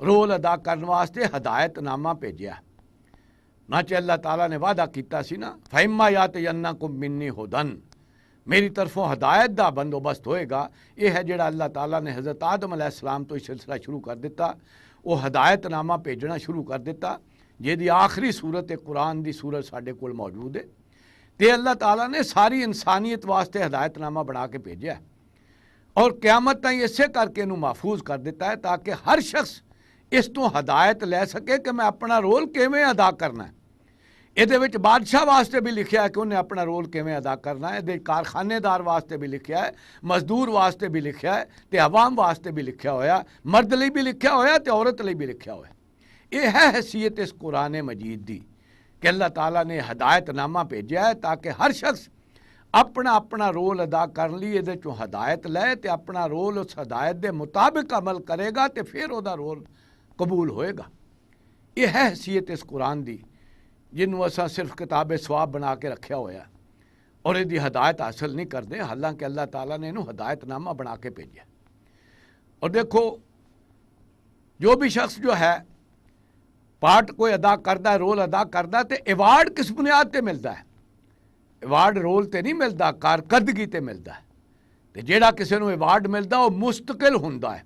Role अदा करने वास्ते हदायतनामा भेजा। ना च अल्लाह ताला ने वादा किया सी ना, फैमा यात यन्ना को मिन्नी होदन, मेरी तरफों हदायत का बंदोबस्त होएगा। यह है जिहड़ा अल्लाह ताला ने हज़रत आदम अलैहिस्सलाम तो सिलसिला शुरू कर दिता, वो हदायतनामा भेजना शुरू कर दिता, जिहदी आखिरी सूरत कुरान की सूरत साडे कोल मौजूद है। तो अल्लाह ताला ने सारी इंसानियत वास्ते हदायतनामा बना के भेजा और क़यामत ताईं इसे करके इनू महफूज कर दिता है, ताकि हर शख्स इस तो हदायत लै सके कि मैं अपना रोल किवें अदा करना है। ये बादशाह वास्ते भी लिखा है कि उन्हें अपना रोल किवें अदा करना है, ये कारखानेदार वास्ते भी लिखा है, मजदूर वास्ते भी लिखा है, तो अवाम वास्ते भी लिखा होया, मर्द लई भी लिखा होया तो औरत लई भी लिखा होया। ये है हैसियत इस कुरान मजीद की कि अल्लाह ताला ने हदायतनामा भेजा है ताकि हर शख्स अपना अपना रोल अदा कर ली, ये चों हदायत लै तो अपना रोल उस हदायत के मुताबिक अमल करेगा तो फिर वह रोल कबूल होएगा। यह है हैसियत इस कुरान की जिन्हों असा सिर्फ किताब सवाब बना के रखा होया और यदि हदायत हासिल नहीं करते, हालांकि अल्लाह ताला ने इनू हदायतनामा बना के भेजा। और देखो, जो भी शख्स जो है पार्ट कोई अदा करता है, रोल अदा करता है, तो अवार्ड किस बुनियाद पर मिलता है? अवार्ड रोल तो नहीं मिलता, कारकरदगी ते मिलता है। तो जेड़ा किसी को अवार्ड मिलता वह मुस्तकिल होंदा है,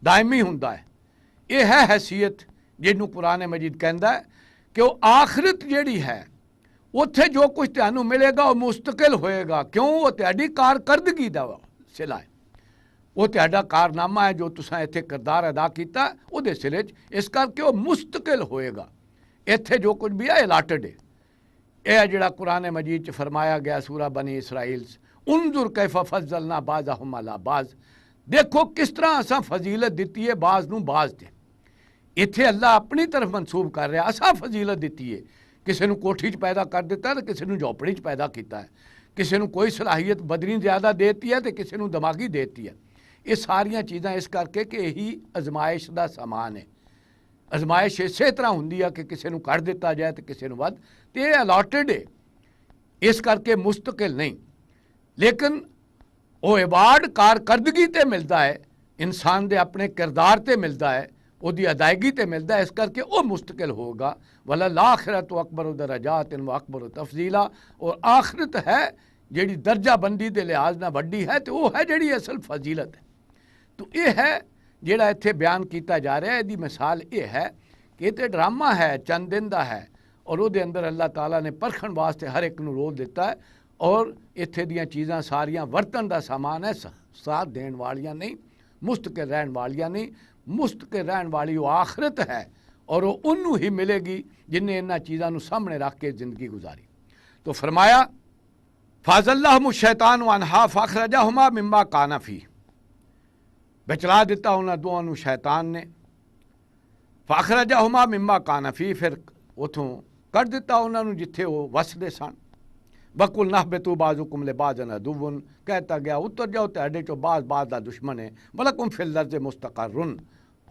दायमी होंदा है। यह है हैसियत जिन्हों कुरान मजीद कहता है कि वह आखिरत जिहड़ी है उत्थे जो कुछ तुहानू मिलेगा वह मुस्तकिल होएगा। क्यों? वो तुहाडी कारकरदगी दा सिला है, वो तुहाडा कारनामा है जो तुसां इत्थे किरदार अदा किया उहदे सिले च, इस करके वह मुस्तकिल होएगा। इत्थे जो कुछ भी है अलाटड है। यह जिहड़ा कुरान मजीद च फरमाया गया सूरा बनी इसराइल, उन्जुर कैफ फज़लना बाज़हुम अला बाज़, देखो किस तरह असां फजीलत दी है बाज़ नूं बाज़ ते। इत्थे अल्लाह अपनी तरफ मनसूब कर रहा, असा फजीलत दी है, किसी को कोठी च पैदा कर दिता तो किसी को झोपड़ी च पैदा किया है, किसी को कोई सलाहियत बदनी ज़्यादा देती है तो किसी को दिमागी देती है। ये सारिया चीज़ां इस करके कि यही आजमाइश का समान है। आजमाइश इस तरह होंगी है कि किसी को कढ़ दिता जाए तो किसी को वध, तो यह अलाटड है, इस करके मुस्तकिल नहीं। लेकिन वो अवार्ड कारकरदगी ते मिलता है, इंसान के अपने किरदार ते मिलता है, उसकी अदायगी ते मिलता है, इस करके वह मुस्तकिल होगा। वला लाखिरत अकबर दरजात व अकबर तफजीला, और आखिरत है जी दर्जा बंदी के लिहाज ना वड्डी है, तो वह है जी असल फजीलत है। तो यह है जिहड़ा इत्थे बयान किया जा रहा है। इसकी मिसाल ये है कि ये ड्रामा है, चंद दिन का है, और वो अंदर अल्लाह ताला ने परखण वास्ते हर एक नूं रोल दिता है। और इत्थे दियां चीज़ां सारियां वरतन का सामान है, साथ देण वालियां नहीं, मुस्तकिल रहण वालियां नहीं। मुस्तकिल रहण वाली वो आखिरत है और वो उन्होंने ही मिलेगी जिन्हें इन्हां चीज़ों को सामने रख के ज़िंदगी गुजारी। तो फरमाया फाज़ल्लाहुम शैतान अनहा फ़अख़रजहुमा मिम्मा काना फ़ी, बचला दिता उन्होंने दोनों शैतान ने। फ़अख़रजहुमा मिम्मा काना फ़ी, फिर उतों कढ़ दिता उन्होंने जिथे वो वसदे सन। वकुल नहबितू बाज़ुकुम लिबाज़िन अदुव्वुन, कहता गया उतर जाओ तुहाडे चो बाज़ बाज़ दा दुश्मन है। वलकुम फिल अर्ज़ि मुस्तक़र्रुन,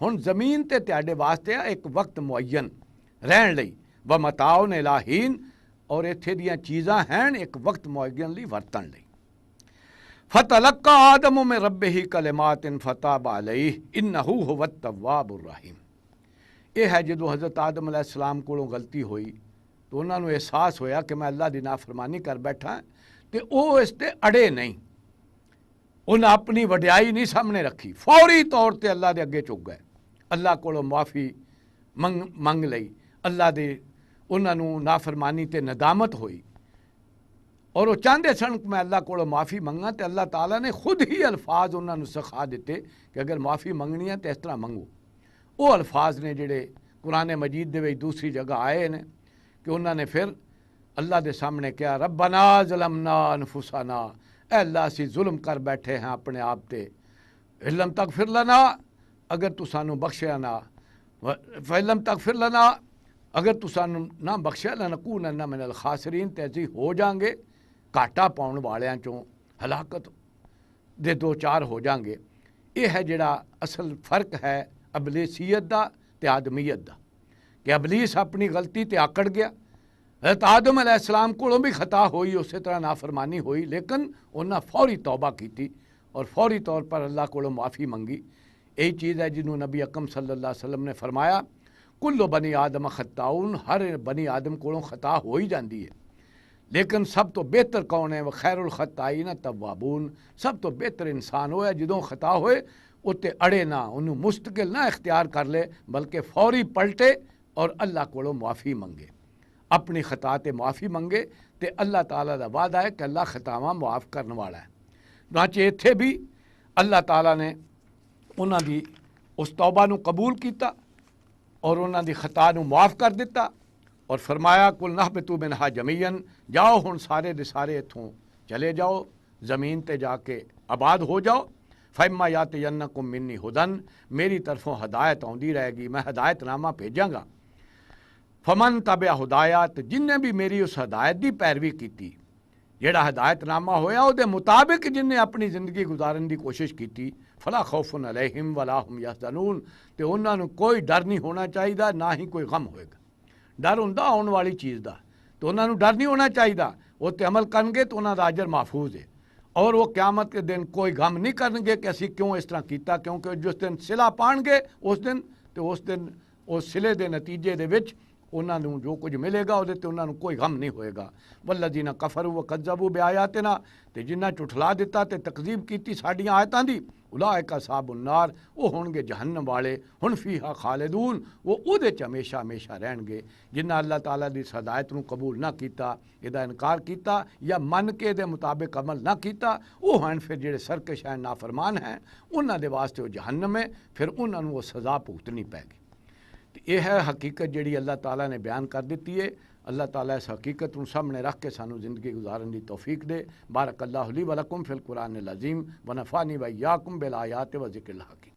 हुण ज़मीन ते तुहाडे वास्ते एक वक्त मुअय्यन रहण लई, व मताउन इला हीन, और इत्थे दियां चीज़ां हैं एक वक्त मुअय्यन लई वरतण लई। फ़तलक्का आदम मिन रब्बिही कलिमातिन फ़ताब अलैहि इन्नहु हुवत तव्वाबुर रहीम। यह है जो हज़रत आदम अलैहिस्सलाम कोलों गलती हुई तो उन्होंने एहसास होया कि मैं अल्लाह की नाफरमानी कर बैठा, तो वह इस ते अड़े नहीं, उन्हें अपनी वड्याई नहीं सामने रखी, फौरी तौर पर अल्लाह के अगे चुक गए, अल्लाह को माफ़ी मंग लई। अल्लाह के उन्होंने नाफरमानी ते नदामत हुई और वो चाहते सन कि मैं अल्लाह को माफ़ी मंगा, तो अल्लाह ताला ने खुद ही अल्फाज उन्होंने सिखा दिते कि अगर माफ़ी मंगनी है तो इस तरह मंगो। वो अल्फाज ने जिहड़े कुरान मजीद दे विच दूसरी जगह आए ने कि उन्होंने फिर अल्लाह के सामने कहा रब्बना ज़लमना अनफुसना, ऐ अल्लाह असीं जुल्म कर बैठे हैं अपने आप ते, इल्लम तक फिर लना, अगर तू सानू बख्शिया ना, फ़इल्लम तक फिर लना, अगर तू सानू ना बख्शिया लनकूनन्ना मिनल खासिरीन, ते असीं हो जाएंगे घाटा पाउण वालियां चों, हलाकत दे दो चार हो जाएंगे। यह है जिहड़ा असल फ़र्क है अबलीसियत दा ते आदमीयत दा, कि अबलीस अपनी गलती ते आकड़ गया। हज़रत आदम अलैहिस्सलाम कोलों भी खता हुई, उस तरह नाफरमानी हुई, लेकिन उन्हें फौरी तौबा की और फौरी तौर पर अल्लाह कोलों माफ़ी मंगी। यही चीज़ है जिन्होंने नबी अकरम सल्लल्लाहु अलैहि वसल्लम ने फरमाया कुल्लो बनी आदम खताउन, हर बनी आदम को खता हो ही जाती है, लेकिन सब तो बेहतर कौन है? व खैरुल खताईन तव्वाबून, सब तो बेहतर इंसान हो है जो खता होए उत्ते अड़े ना, उन्होंने मुस्तकिल ना इख्तियार कर ले, बल्कि फौरी पलटे और अल्लाह को माफ़ी मंगे, अपनी खता ते माफ़ी मंगे तो अल्लाह ताला का वादा है कि अल्लाह खतावां मुआफ़ करने वाला है। नाचे इत्थे भी अल्लाह ताला ने उन्होंने उस तौबा नूं कबूल किया और उन्होंने खता नूं मुआफ़ कर दिता और फरमाया कुल नहबितू मिनहा जमीयन, जाओ हुण सारे दे सारे इत्थों चले जाओ, ज़मीन ते जाके आबाद हो जाओ। फ़इम्मा यातियन्नकुम मिन्नी हुदन, मेरी तरफों हदायत आउंदी रहेगी, मैं हदायतनामा भेजांगा। फमन तबिया हुदायत, जिन्हें भी मेरी उस हदायत की पैरवी की, जेड़ा हदायतनामा होया उहदे मुताबिक जिन्हें अपनी जिंदगी गुजारन की कोशिश की, फला खौफुन अलैहिम वला हुम यहज़नून, तो उन्होंने कोई डर नहीं होना चाहिए, ना ही कोई गम होएगा। डर हुंदा आने वाली चीज़ का, तो उन्होंने डर नहीं होना चाहिए, वो तो अमल करनगे तो उन्होंने अजर महफूज है, और वो क़यामत के दिन कोई गम नहीं करनगे कि असी क्यों इस तरह किया, क्योंकि जिस दिन सिला पाएंगे उस दिन उस सिले के नतीजे दे विच उन्होंने जो कुछ मिलेगा वो तो उन्होंने कोई गम नहीं होएगा। वल्लज़ीना कफरू व कज़्ज़बू बिआयातिना, तो जिन्हें झुठला दिता तो तकज़ीब की साडियां आयतां दी, उलाइका अस्हाबुन नार, वो होणगे जहन्नम वाले, हुण फीहा खालिदून, वो उहदे च हमेशा हमेशा रहणगे। जिन्हें अल्लाह ताला दी हदायत नूं कबूल ना किया, इहदा इनकार किया या मन के दे मुताबिक अमल ना किया, वो हैं फिर जिहड़े सरकश हैं, नाफरमान हैं, उन्हां दे वास्ते वो जहन्नम है, फिर उन्होंने वो सज़ा भुगतनी पैगी। यह है हकीकत जिहड़ी अल्लाह ताला ने बयान कर दी है। अल्लाह ताला इस हकीकत को सामने रख के सानू जिंदगी गुजारन की तौफीक दे। बारक अल्लाहु ली व लकुम फिल कुरानिल अज़ीम व नफ़ानी व इय्याकुम बिल आयाति व ज़िक्रिल हकीम।